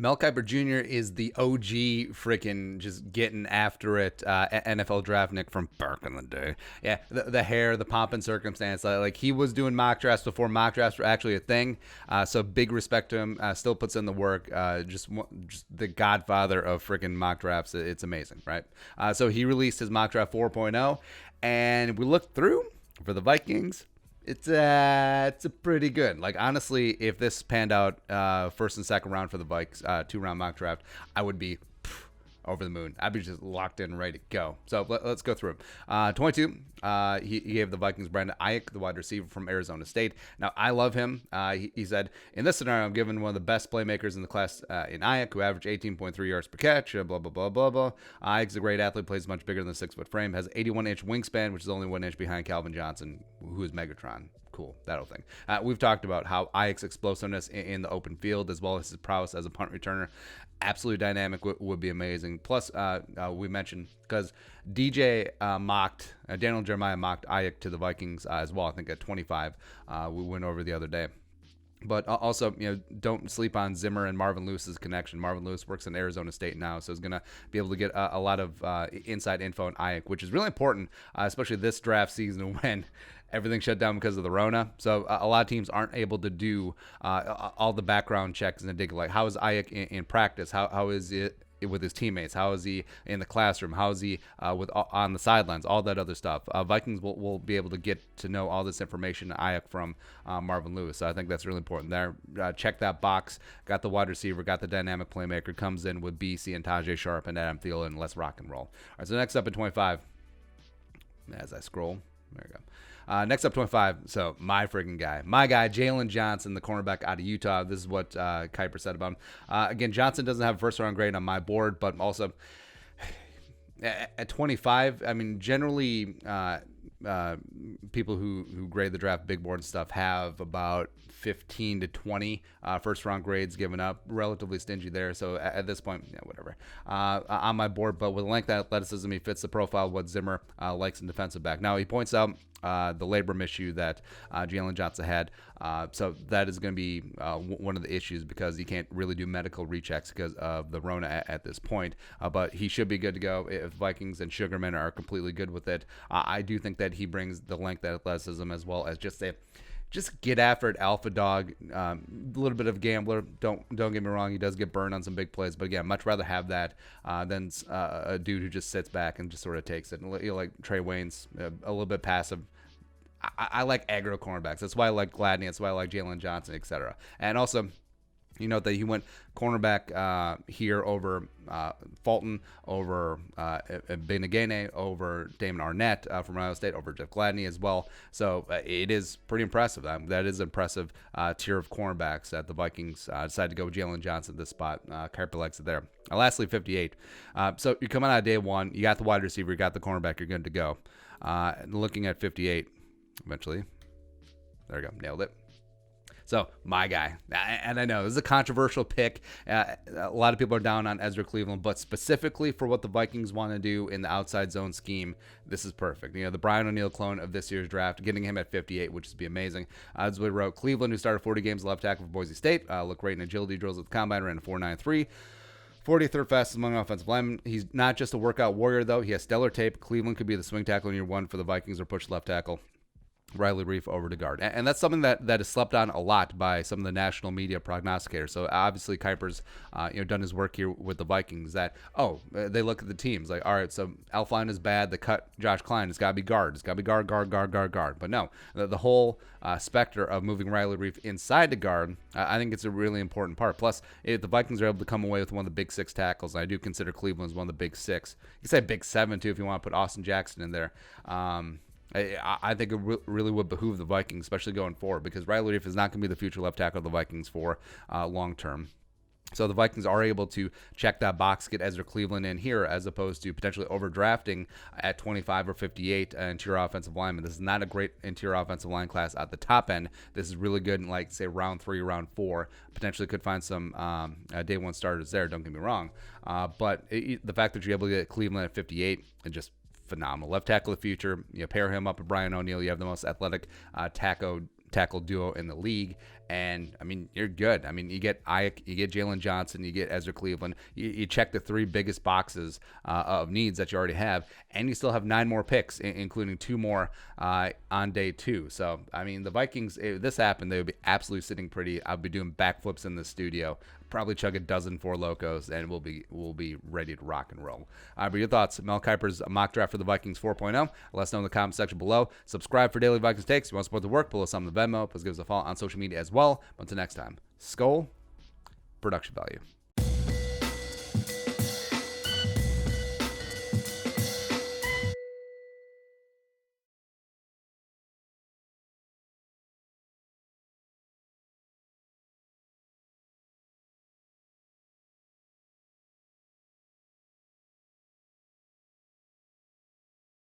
Mel Kiper Jr. is the OG freaking just getting after it NFL draft Nick from back in the day. Yeah, the hair, the pomp and circumstance. Like he was doing mock drafts before mock drafts were actually a thing. So big respect to him. Still puts in the work. Just the godfather of freaking mock drafts. It's amazing, right? So he released his mock draft 4.0, and we looked through for the Vikings. It's a pretty good. Like, honestly, if this panned out first and second round for the Vikes, 2-round mock draft, I would be over the moon. I'd be just locked in, ready to go. So let's go through them. 22, he gave the Vikings Brandon Ayuk, the wide receiver from Arizona State. Now, I love him. He said, in this scenario, I'm given one of the best playmakers in the class in Ayuk, who averaged 18.3 yards per catch, blah, blah, blah, blah, blah. Ayuk's a great athlete, plays much bigger than the 6-foot frame, has 81-inch wingspan, which is only 1 inch behind Calvin Johnson, who is Megatron. Cool, that whole thing. We've talked about how Ayuk's explosiveness in the open field, as well as his prowess as a punt returner, absolutely dynamic, would be amazing. Plus, we mentioned, because DJ mocked, Daniel Jeremiah mocked Ayuk to the Vikings as well, I think at 25. We went over the other day. But also, don't sleep on Zimmer and Marvin Lewis's connection. Marvin Lewis works in Arizona State now, so he's going to be able to get a lot of inside info on Ayuk, which is really important, especially this draft season when everything shut down because of the Rona. So a lot of teams aren't able to do all the background checks and dig, like, how is Ayuk in practice? How is it with his teammates? How is he in the classroom? How is he on the sidelines? All that other stuff. Vikings will be able to get to know all this information, Ayuk, from Marvin Lewis. So I think that's really important there. Check that box. Got the wide receiver, got the dynamic playmaker, comes in with BC and Tajay Sharp and Adam Thielen, and let's rock and roll. All right, so next up at 25, as I scroll, there we go. Next up, 25. So my freaking guy, Jaylen Johnson, the cornerback out of Utah. This is what Kiper said about him. Again, Johnson doesn't have a first-round grade on my board, but also at 25, I mean, generally people who grade the draft big board and stuff have about 15 to 20 first-round grades given up. Relatively stingy there. So at this point, whatever. On my board, but with length and athleticism, he fits the profile of what Zimmer likes in defensive back. Now, he points out the labrum issue that Jaylen Johnson had. So that is going to be one of the issues, because he can't really do medical rechecks because of the Rona at this point. But he should be good to go if Vikings and Sugarman are completely good with it. I do think that he brings the length and athleticism, as well as just get after it, alpha dog, a little bit of gambler. Don't get me wrong, he does get burned on some big plays, but again, much rather have that than a dude who just sits back and just sort of takes it. Like Trey Wayne's a little bit passive. I like aggro cornerbacks. That's why I like Gladney. That's why I like Jaylen Johnson, etc. And also, you note that he went cornerback here over Fulton, over Benegene, over Damon Arnett from Ohio State, over Jeff Gladney as well. So it is pretty impressive. That is an impressive tier of cornerbacks that the Vikings decided to go with Jaylen Johnson at this spot. Kiper likes it there. Lastly, 58. So you're coming out of day one. You got the wide receiver. You got the cornerback. You're good to go. Looking at 58, eventually. There we go. Nailed it. So, my guy, and I know this is a controversial pick. A lot of people are down on Ezra Cleveland, but specifically for what the Vikings want to do in the outside zone scheme, this is perfect. The Brian O'Neill clone of this year's draft, getting him at 58, which would be amazing. As we wrote, Cleveland, who started 40 games left tackle for Boise State, looked great in agility drills at the combine, ran a 4.93. 43rd fastest among offensive linemen. He's not just a workout warrior, though. He has stellar tape. Cleveland could be the swing tackle in year one for the Vikings, or push left tackle Riley Reef over to guard. And that's something that is slept on a lot by some of the national media prognosticators. So obviously Kiper's done his work here with the Vikings, that they look at the teams like, all right, so Alfline is bad, they cut Josh Klein, it's got to be guard. It's got to be guard. But no, the whole specter of moving Riley Reef inside to guard, I think it's a really important part. Plus, if the Vikings are able to come away with one of the big six tackles, and I do consider Cleveland as one of the big six. You can say big seven, too, if you want to put Austin Jackson in there. I think it really would behoove the Vikings, especially going forward, because Riley Reef is not going to be the future left tackle of the Vikings for long term. So the Vikings are able to check that box, get Ezra Cleveland in here, as opposed to potentially overdrafting at 25 or 58 interior offensive lineman. This is not a great interior offensive line class at the top end. This is really good in, like, say, round 3, round 4. Potentially could find some day one starters there, don't get me wrong. But the fact that you're able to get Cleveland at 58 and just phenomenal. Left tackle of the future. Pair him up with Brian O'Neill. You have the most athletic tackle duo in the league. And I mean, you're good. I mean, you get Ike, you get Jaylen Johnson, you get Ezra Cleveland. You check the 3 biggest boxes of needs that you already have, and you still have 9 more picks, including 2 more on day 2. So I mean, the Vikings, if this happened, they would be absolutely sitting pretty. I'd be doing backflips in the studio, probably chug a dozen Four Locos, and we'll be ready to rock and roll. But your thoughts? Mel Kiper's mock draft for the Vikings 4.0. Let us know in the comment section below. Subscribe for daily Vikings takes. If you want to support the work, pull us on the Venmo. Please give us a follow on social media as well. But until next time, Skol, production value.